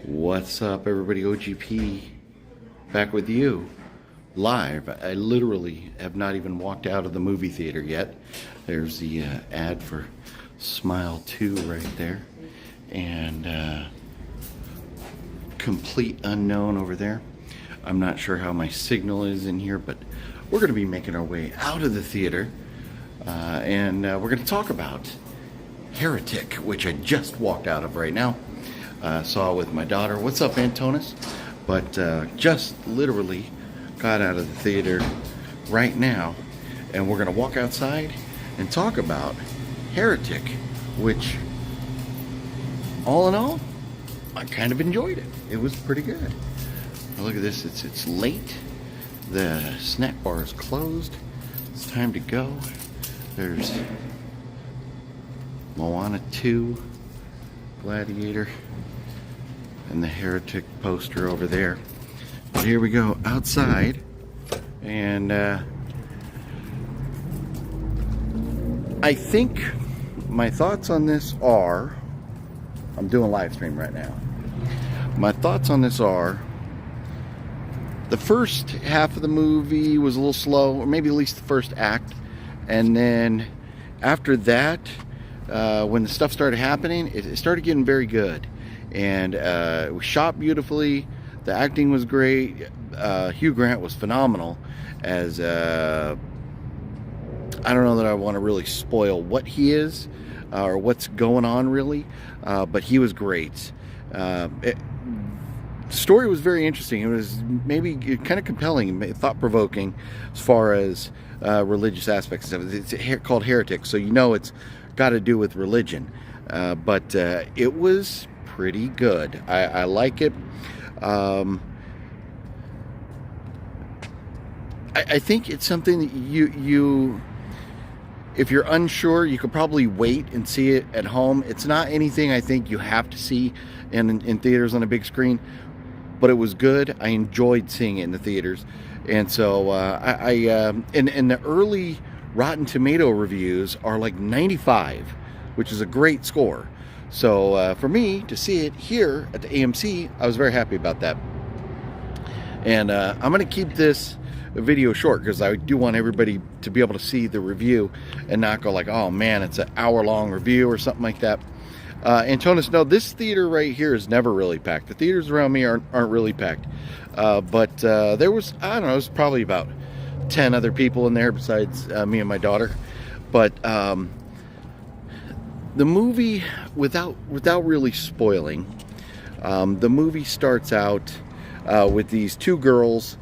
What's up, everybody? OGP back with you live. I literally have not even walked out of the movie theater yet. There's the ad for Smile 2 right there, and Complete Unknown over there. I'm not sure how my signal is in here, but we're going to be making our way out of the theater, and we're going to talk about Heretic, which I just walked out of right now. Saw with my daughter. What's up, Antonis? But just literally got out of the theater right now, and we're going to walk outside and talk about Heretic, which, all in all, I kind of enjoyed it. It was pretty good. Now look at this. It's late. The snack bar is closed. It's time to go. There's Moana 2, Gladiator, and the Heretic poster over there. But here we go outside, and I think my thoughts on this are, I'm doing a live stream right now. My thoughts on this are, the first half of the movie was a little slow, or maybe at least the first act, and then after that, when the stuff started happening, it started getting very good. And it was shot beautifully. The acting was great. Hugh Grant was phenomenal as I don't know that I want to really spoil what he is or what's going on really, but he was great. The story was very interesting. It was maybe kind of compelling, thought-provoking as far as religious aspects of it. It's called Heretic, so you know it's got to do with religion, but it was pretty good. I like it. I think it's something that you if you're unsure, you could probably wait and see it at home. It's not anything I think you have to see in theaters on a big screen, but it was good. I enjoyed seeing it in the theaters, and so in the early Rotten Tomato reviews are like 95, which is a great score. So for me to see it here at the AMC, I was very happy about that. And I'm going to keep this video short because I do want everybody to be able to see the review and not go like, oh man, it's an hour-long review or something like that. Antonis, no, this theater right here is never really packed. The theaters around me aren't really packed. But there was, I don't know, it was probably about 10 other people in there besides me and my daughter. But the movie, without really spoiling, the movie starts out with these two girls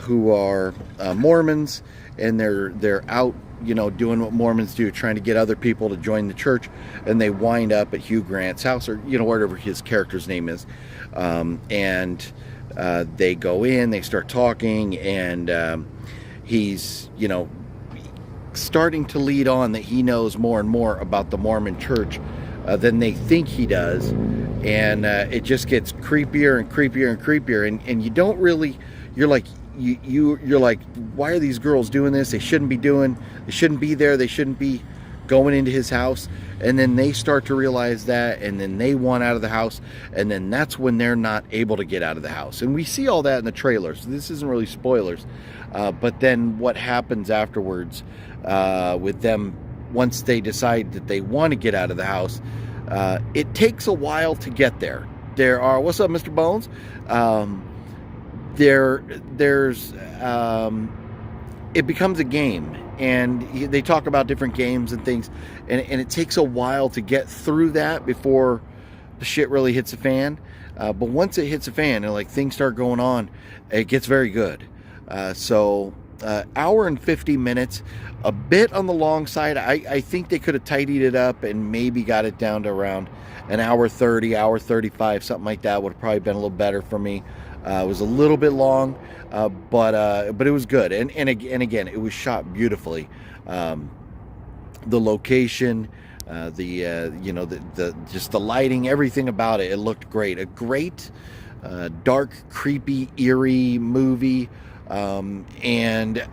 who are Mormons, and they're out, you know, doing what Mormons do, trying to get other people to join the church, and they wind up at Hugh Grant's house, or you know, whatever his character's name is, and they go in, they start talking, and he's, you know, starting to lead on that he knows more and more about the Mormon church than they think he does, and it just gets creepier and creepier and creepier, and you don't really, you're like, you're like, why are these girls doing this? They shouldn't be there, they shouldn't be going into his house. And then they start to realize that, and then they want out of the house, and then that's when they're not able to get out of the house. And we see all that in the trailer, so this isn't really spoilers. But then what happens afterwards with them, once they decide that they want to get out of the house, it takes a while to get there. There are, what's up, Mr. Bones? There's it becomes a game, and they talk about different games and things, and it takes a while to get through that before the shit really hits the fan. But once it hits the fan and like things start going on, it gets very good. So hour and 50 minutes, a bit on the long side. I think they could have tidied it up and maybe got it down to around an hour 30, hour 35, something like that would have probably been a little better for me. It was a little bit long, but it was good, and again, it was shot beautifully. The location, you know, the just the lighting, everything about it, it looked great. A great, dark, creepy, eerie movie. And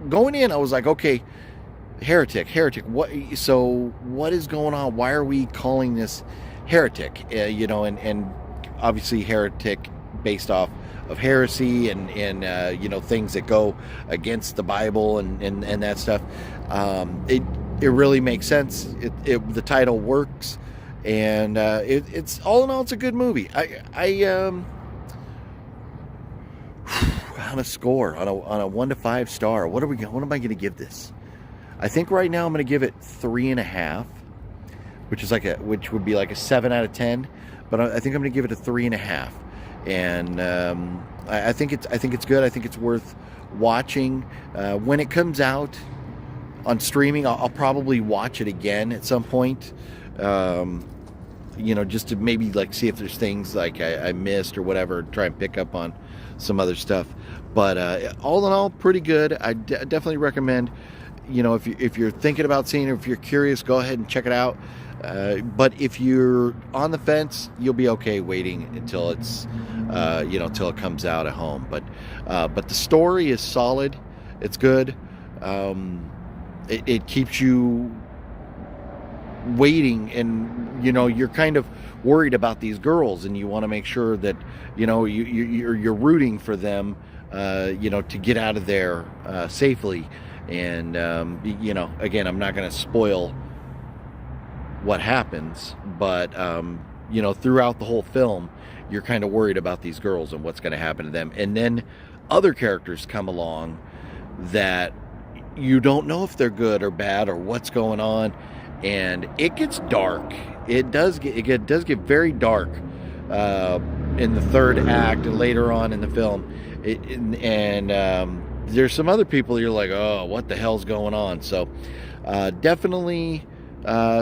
going in, I was like, okay, Heretic. What is going on? Why are we calling this Heretic? You know, and obviously Heretic, based off of heresy and things that go against the Bible and that stuff. It really makes sense. The title works, and it's all in all, it's a good movie. On a score, on a 1 to 5 star, what am I going to give this? I think right now I'm going to give it 3.5, which would be like a 7 out of 10. But I think I'm going to give it a 3.5, and I think it's good. I think it's worth watching. When it comes out on streaming, I'll probably watch it again at some point. Just to maybe like see if there's things like I missed or whatever. Try and pick up on some other stuff. But all in all, pretty good. I definitely recommend. If you're thinking about seeing it, if you're curious, go ahead and check it out. But if you're on the fence, you'll be okay waiting until it's, till it comes out at home. But the story is solid. It's good. It keeps you waiting, and you're kind of worried about these girls, and you want to make sure that you're rooting for them, to get out of there safely. And again, I'm not going to spoil what happens, but throughout the whole film, you're kind of worried about these girls and what's going to happen to them. And then other characters come along that you don't know if they're good or bad or what's going on, and it gets dark. It does get very dark in the third act and later on in the film. There's some other people you're like, oh, what the hell's going on? So definitely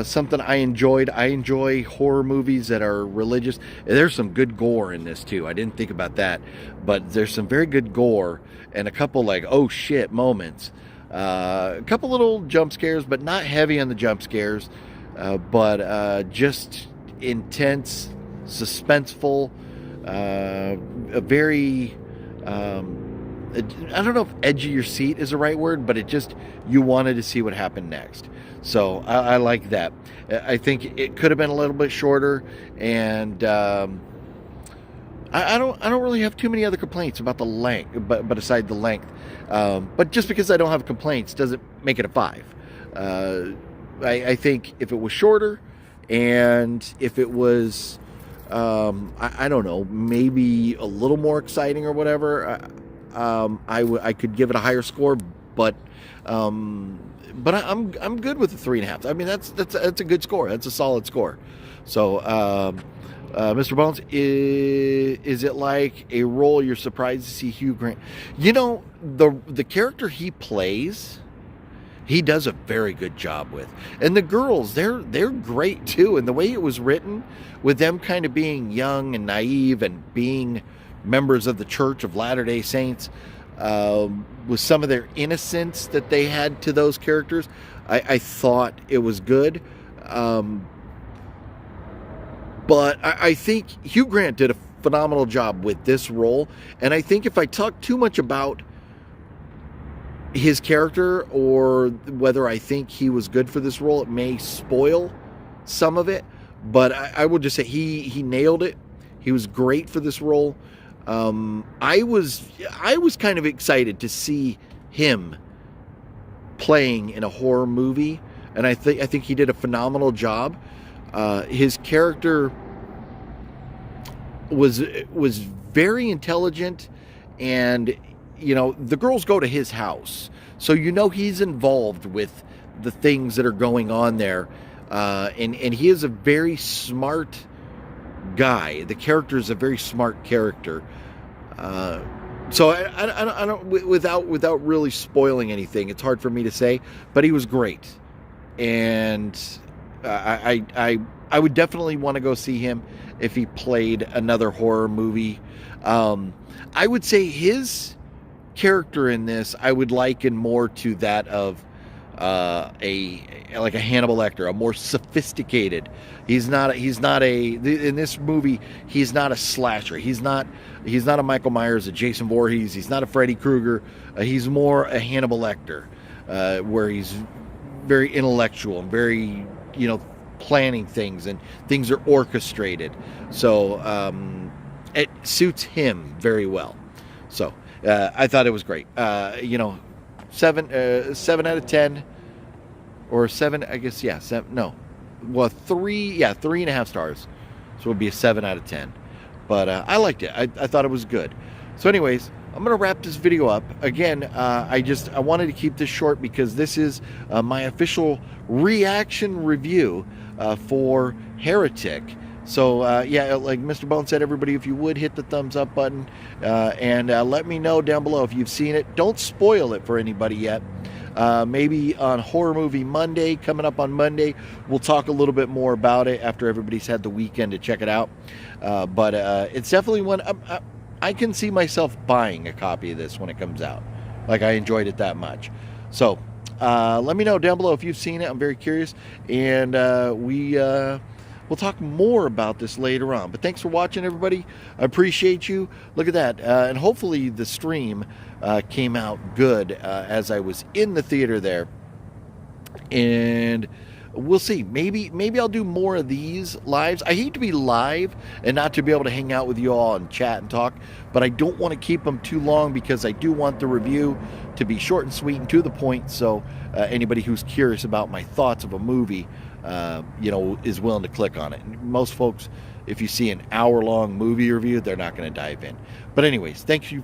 something I enjoyed. I enjoy horror movies that are religious. There's some good gore in this too. I didn't think about that, but there's some very good gore and a couple like, oh shit moments. A couple little jump scares, but not heavy on the jump scares, but just intense, suspenseful, a very... I don't know if edge of your seat is the right word, but you wanted to see what happened next. So I like that. I think it could have been a little bit shorter, and I don't really have too many other complaints about the length, but aside the length. But just because I don't have complaints doesn't make it a 5. I think if it was shorter, and if it was, I don't know, maybe a little more exciting or whatever, I could give it a higher score, but I'm good with the 3.5. I mean, that's a good score. That's a solid score. So, Mr. Bones, is it like a role you're surprised to see Hugh Grant? The character he plays, he does a very good job with. And the girls, they're great too. And the way it was written, with them kind of being young and naive and being members of the Church of Latter-day Saints, with some of their innocence that they had to those characters, I thought it was good. But I think Hugh Grant did a phenomenal job with this role. And I think if I talk too much about his character or whether I think he was good for this role, it may spoil some of it. But I will just say he nailed it. He was great for this role. I was kind of excited to see him playing in a horror movie, and I think he did a phenomenal job. His character was very intelligent, and the girls go to his house, so he's involved with the things that are going on there, and he is a very smart guy. The character is a very smart character. So I don't, without really spoiling anything, it's hard for me to say, but he was great. And I would definitely want to go see him if he played another horror movie. I would say his character in this, I would liken more to that of a Hannibal Lecter, a more sophisticated. He's not in this movie. He's not a slasher. He's not a Michael Myers, a Jason Voorhees. He's not a Freddy Krueger. He's more a Hannibal Lecter, where he's very intellectual and very planning things, and things are orchestrated. So it suits him very well. So I thought it was great. 7 out of 10, or 7, I guess. Yeah, 7. No, well, 3. Yeah, 3.5 stars. So it would be a 7 out of 10. But I liked it. I thought it was good. So, anyways, I'm gonna wrap this video up. Again, I wanted to keep this short because this is my official reaction review for Heretic. So, yeah, like Mr. Bone said, everybody, if you would hit the thumbs up button and let me know down below if you've seen it. Don't spoil it for anybody yet. Maybe on Horror Movie Monday, coming up on Monday, we'll talk a little bit more about it after everybody's had the weekend to check it out. But it's definitely one I can see myself buying a copy of this when it comes out. Like, I enjoyed it that much. So, let me know down below if you've seen it. I'm very curious. And we'll talk more about this later on. But thanks for watching, everybody. I appreciate you. Look at that. And hopefully the stream came out good as I was in the theater there. And we'll see. Maybe I'll do more of these lives. I hate to be live and not to be able to hang out with you all and chat and talk, but I don't want to keep them too long because I do want the review to be short and sweet and to the point, so anybody who's curious about my thoughts of a movie is willing to click on it. Most folks, if you see an hour-long movie review, they're not going to dive in. But anyways, thank you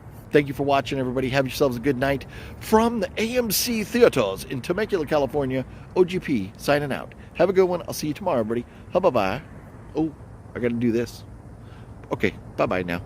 for watching, everybody. Have yourselves a good night from the AMC Theaters in Temecula, California. OGP signing out. Have a good one. I'll see you tomorrow, everybody. Bye-bye. Oh, I got to do this. Okay, bye-bye now.